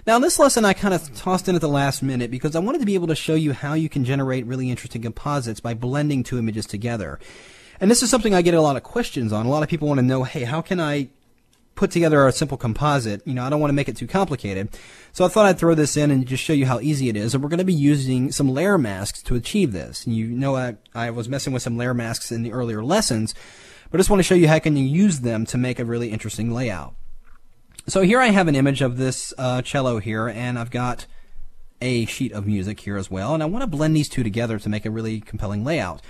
Now, in this lesson, I kind of tossed in at the last minute because I wanted to be able to show you how you can generate really interesting composites by blending two images together. And this is something I get a lot of questions on. A lot of people want to know, hey, how can I put together a simple composite? You know, I don't want to make it too complicated. So I thought I'd throw this in and just show you how easy it is. And we're going to be using some layer masks to achieve this. And you know, I was messing with some layer masks in the earlier lessons, but I just want to show you how can you use them to make a really interesting layout. So here I have an image of this cello here, and I've got a sheet of music here as well, and I want to blend these two together to make a really compelling layout.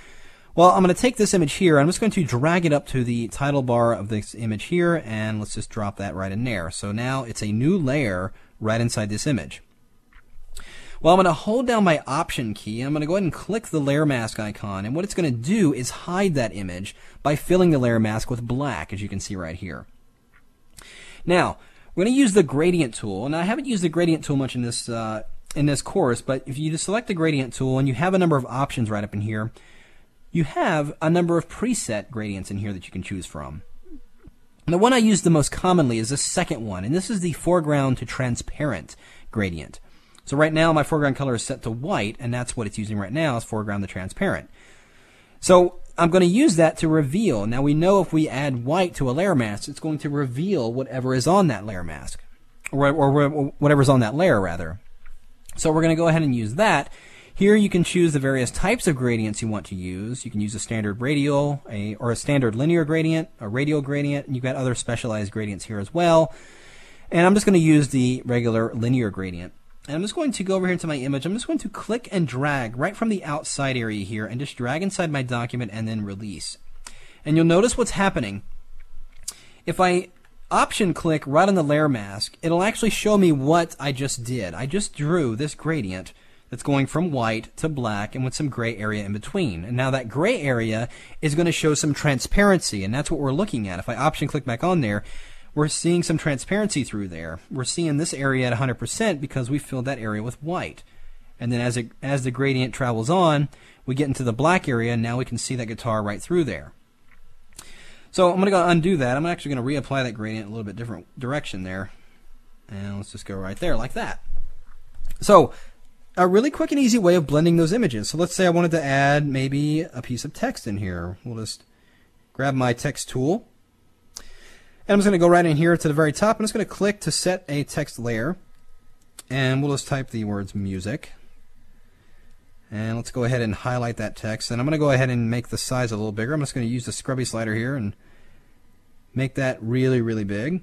Well, I'm going to take this image here, and I'm just going to drag it up to the title bar of this image here, and let's just drop that right in there. So now it's a new layer right inside this image. Well, I'm going to hold down my Option key, and I'm going to go ahead and click the layer mask icon, and what it's going to do is hide that image by filling the layer mask with black, as you can see right here. Now, we're going to use the gradient tool, and I haven't used the gradient tool much in this course, but if you just select the gradient tool and you have a number of options right up in here, you have a number of preset gradients in here that you can choose from. And the one I use the most commonly is the second one, and this is the foreground to transparent gradient. So right now my foreground color is set to white, and that's what it's using right now, is foreground to transparent. So I'm going to use that to reveal. Now we know if we add white to a layer mask, it's going to reveal whatever is on that layer mask, or whatever's on that layer rather. So we're going to go ahead and use that. Here you can choose the various types of gradients you want to use. You can use a standard radial, or a standard linear gradient, a radial gradient, and you've got other specialized gradients here as well. And I'm just going to use the regular linear gradient. And I'm just going to go over here into my image. I'm just going to click and drag right from the outside area here and just drag inside my document and then release. And you'll notice what's happening. If I Option click right on the layer mask, it'll actually show me what I just did. I just drew this gradient that's going from white to black and with some gray area in between. And now that gray area is going to show some transparency, and that's what we're looking at. If I Option click back on there, we're seeing some transparency through there. We're seeing this area at 100% because we filled that area with white. And then as the gradient travels on, we get into the black area, and now we can see that guitar right through there. So I'm going to go undo that. I'm actually going to reapply that gradient in a little bit different direction there. And let's just go right there like that. So a really quick and easy way of blending those images. So let's say I wanted to add maybe a piece of text in here. We'll just grab my text tool. And I'm just going to go right in here to the very top. I'm just going to click to set a text layer. And we'll just type the words music. And let's go ahead and highlight that text. And I'm going to go ahead and make the size a little bigger. I'm just going to use the scrubby slider here and make that really, really big.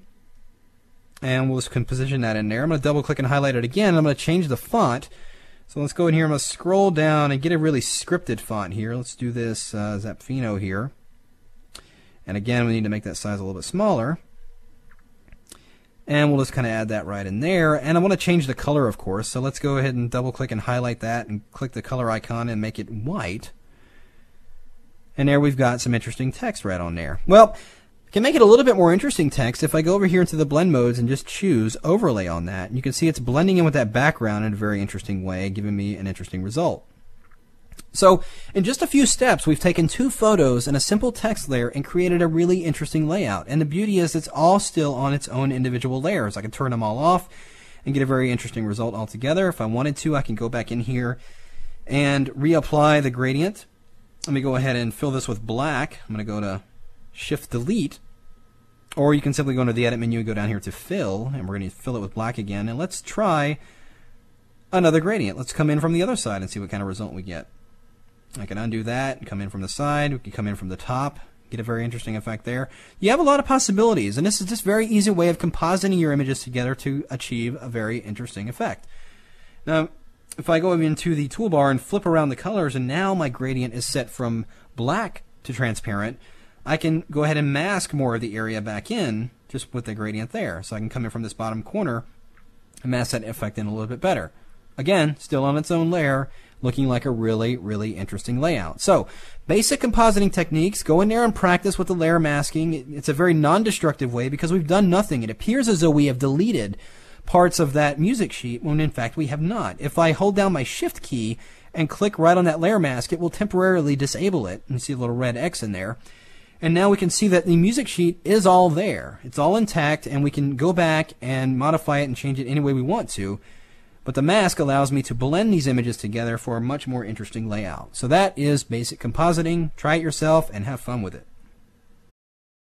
And we'll just position that in there. I'm going to double click and highlight it again. I'm going to change the font. So let's go in here. I'm going to scroll down and get a really scripted font here. Let's do this Zapfino here. And again, we need to make that size a little bit smaller. And we'll just kind of add that right in there. And I want to change the color, of course. So let's go ahead and double click and highlight that and click the color icon and make it white. And there we've got some interesting text right on there. Well, I can make it a little bit more interesting text if I go over here into the blend modes and just choose overlay on that. And you can see it's blending in with that background in a very interesting way, giving me an interesting result. So in just a few steps, we've taken two photos and a simple text layer and created a really interesting layout. And the beauty is it's all still on its own individual layers. I can turn them all off and get a very interesting result altogether. If I wanted to, I can go back in here and reapply the gradient. Let me go ahead and fill this with black. I'm going to go to Shift Delete. Or you can simply go into the Edit menu and go down here to Fill. And we're going to fill it with black again. And let's try another gradient. Let's come in from the other side and see what kind of result we get. I can undo that and come in from the side. We can come in from the top, get a very interesting effect there. You have a lot of possibilities, and this is just a very easy way of compositing your images together to achieve a very interesting effect. Now, if I go into the toolbar and flip around the colors, and now my gradient is set from black to transparent, I can go ahead and mask more of the area back in just with the gradient there. So I can come in from this bottom corner and mask that effect in a little bit better. Again, still on its own layer, looking like a really, really interesting layout. So, basic compositing techniques, go in there and practice with the layer masking. It's a very non-destructive way because we've done nothing. It appears as though we have deleted parts of that music sheet when in fact we have not. If I hold down my Shift key and click right on that layer mask, it will temporarily disable it. You see a little red X in there. And now we can see that the music sheet is all there. It's all intact, and we can go back and modify it and change it any way we want to. But the mask allows me to blend these images together for a much more interesting layout. So that is basic compositing. Try it yourself and have fun with it.